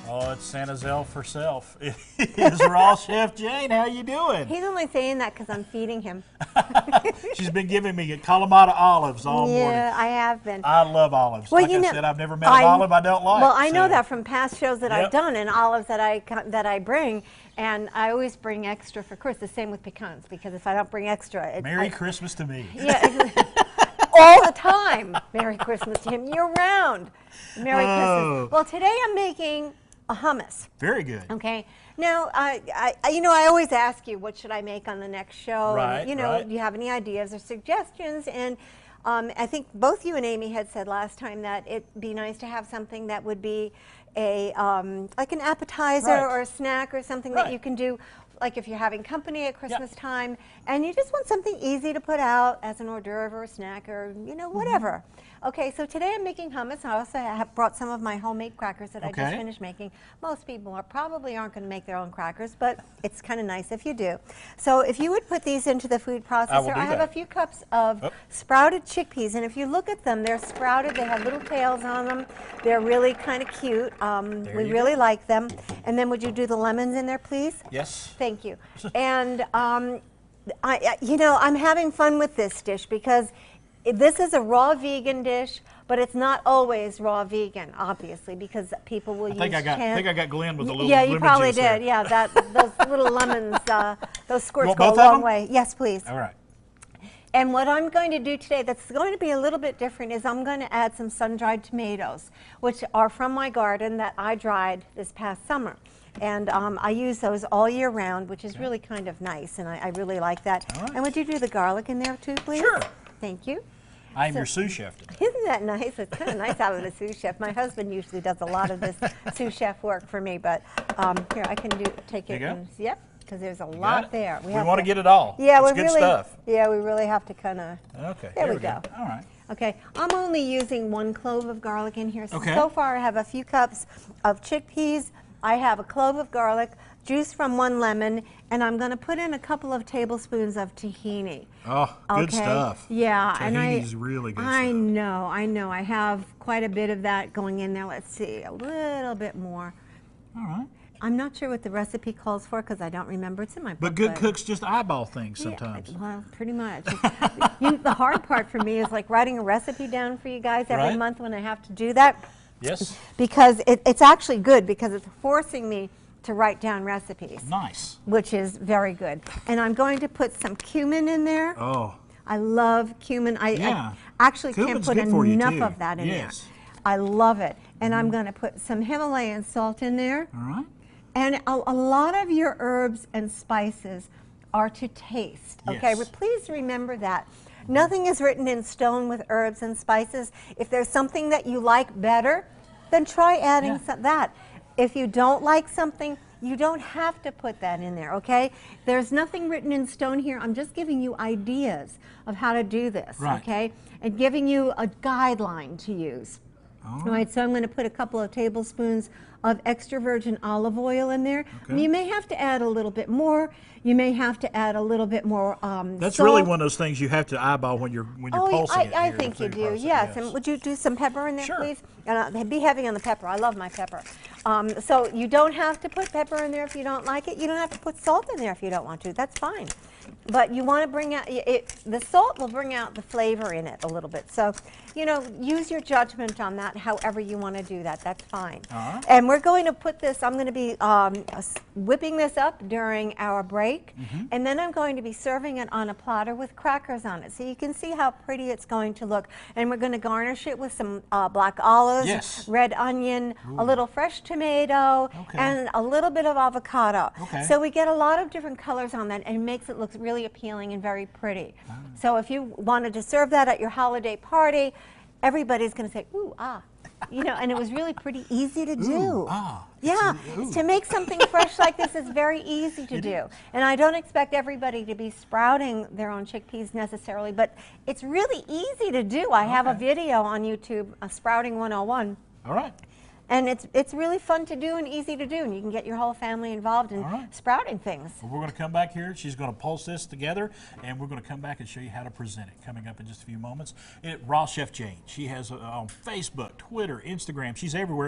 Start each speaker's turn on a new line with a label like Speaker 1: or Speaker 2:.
Speaker 1: Oh, it's Santa's elf herself. It's Raw Chef Jane. How you doing?
Speaker 2: He's only saying that because I'm feeding him.
Speaker 1: She's been giving me Kalamata olives all morning.
Speaker 2: Yeah, I have been.
Speaker 1: I love olives.
Speaker 2: Well,
Speaker 1: like
Speaker 2: you
Speaker 1: I
Speaker 2: know,
Speaker 1: said, I've never met an olive I don't like.
Speaker 2: Well, I know
Speaker 1: so.
Speaker 2: that from past shows that I've
Speaker 1: Yep.
Speaker 2: done and olives that I bring, and I always bring extra for Chris. The same with pecans, because if I don't bring extra,
Speaker 1: Merry Christmas to me.
Speaker 2: Yeah, all the time. Merry Christmas to him year round. Merry Christmas. Well, today I'm making a hummus.
Speaker 1: Very good.
Speaker 2: Okay. Now, I always ask you, what should I make on the next show?
Speaker 1: Right,
Speaker 2: and,
Speaker 1: right.
Speaker 2: do you have any ideas or suggestions? And I think both you and Amy had said last time that it'd be nice to have something that would be a like an appetizer
Speaker 1: Right.
Speaker 2: or a snack or something
Speaker 1: Right.
Speaker 2: that you can do, like if you're having company at Christmas time, and you just want something easy to put out as an hors d'oeuvre or a snack or whatever. Okay, so today I'm making hummus. I also have brought some of my homemade crackers that I just finished making. Most people probably aren't going to make their own crackers, but it's kind of nice if you do. So if you would put these into the food processor, I have a few cups of sprouted chickpeas, and if you look at them, they're sprouted. They have little tails on them. They're really kind of cute. We really like them. And then would you do the lemons in there, please?
Speaker 1: Yes.
Speaker 2: Thank you. And I'm having fun with this dish because this is a raw vegan dish, but it's not always raw vegan, obviously, because people will use
Speaker 1: I think I got Glenn with a little
Speaker 2: Yeah,
Speaker 1: lemon
Speaker 2: you probably
Speaker 1: juice there.
Speaker 2: did. Yeah, those little lemons, those squirts
Speaker 1: Want
Speaker 2: go a
Speaker 1: both of
Speaker 2: long
Speaker 1: them?
Speaker 2: way. Yes, please.
Speaker 1: All right.
Speaker 2: And what I'm going to do today that's going to be a little bit different is I'm going to add some sun-dried tomatoes, which are from my garden that I dried this past summer. And I use those all year round, which is really kind of nice, and I really like that.
Speaker 1: All right.
Speaker 2: And would you do the garlic in there too, please?
Speaker 1: Sure.
Speaker 2: Thank you.
Speaker 1: I'm your sous chef today.
Speaker 2: Isn't that nice? It's kind of nice having a sous chef. My husband usually does a lot of this sous chef work for me, but here, I can take it. And, yep, because there's a lot there.
Speaker 1: We want to get it all.
Speaker 2: Yeah,
Speaker 1: it's good stuff.
Speaker 2: Yeah, we really have to kind of.
Speaker 1: Okay.
Speaker 2: There we go.
Speaker 1: All right.
Speaker 2: Okay, I'm only using 1 clove of garlic in here.
Speaker 1: Okay.
Speaker 2: So far, I have a few cups of chickpeas. I have a clove of garlic, juice from 1 lemon, and I'm going to put in a couple of tablespoons of tahini.
Speaker 1: Oh, good stuff.
Speaker 2: Yeah,
Speaker 1: Tahini's really good
Speaker 2: I
Speaker 1: stuff.
Speaker 2: know. I have quite a bit of that going in there. Let's see, a little bit more.
Speaker 1: All right.
Speaker 2: I'm not sure what the recipe calls for because I don't remember. It's in my book.
Speaker 1: But good cooks just eyeball things sometimes.
Speaker 2: Yeah, well, pretty much. The hard part for me is like writing a recipe down for you guys every month when I have to do that.
Speaker 1: Yes.
Speaker 2: Because it's actually good because it's forcing me to write down recipes.
Speaker 1: Nice.
Speaker 2: Which is very good. And I'm going to put some cumin in there.
Speaker 1: Oh.
Speaker 2: I love cumin. I actually can't put enough of that in there. I love it. And I'm going to put some Himalayan salt in there.
Speaker 1: All right.
Speaker 2: And a lot of your herbs and spices are to taste. Okay,
Speaker 1: Yes.
Speaker 2: please remember that. Nothing is written in stone with herbs and spices. If there's something that you like better, then try adding that. If you don't like something, you don't have to put that in there, okay? There's nothing written in stone here. I'm just giving you ideas of how to do this, okay? And giving you a guideline to use. All right, so I'm going to put a couple of tablespoons of extra virgin olive oil in there.
Speaker 1: Okay.
Speaker 2: You may have to add a little bit more. You may have to add a little bit more
Speaker 1: That's
Speaker 2: salt.
Speaker 1: really one of those things you have to eyeball when you're pulsing it.
Speaker 2: I think you do, yes. And would you do some pepper in there, please? And be heavy on the pepper. I love my pepper. So you don't have to put pepper in there if you don't like it. You don't have to put salt in there if you don't want to. That's fine. But you want to bring out, the salt will bring out the flavor in it a little bit. So, use your judgment on that, however you want to do that. That's fine. And we're going to put this, I'm going to be whipping this up during our break. And then I'm going to be serving it on a platter with crackers on it. So you can see how pretty it's going to look. And we're going to garnish it with some black olives, red onion, a little fresh tomato, and a little bit of avocado. So we get a lot of different colors on that and it makes it look really appealing and very pretty. So if you wanted to serve that at your holiday party, everybody's going to say, ooh, ah. And it was really pretty easy to do.
Speaker 1: Ooh, ah.
Speaker 2: To make something fresh like this is very easy to do. And I don't expect everybody to be sprouting their own chickpeas necessarily, but it's really easy to do. I have a video on YouTube, Sprouting 101.
Speaker 1: All right.
Speaker 2: And it's really fun to do and easy to do, and you can get your whole family involved in sprouting things.
Speaker 1: Well, we're going to come back here. She's going to pulse this together, and we're going to come back and show you how to present it coming up in just a few moments. Raw Chef Jane. She has on Facebook, Twitter, Instagram. She's everywhere.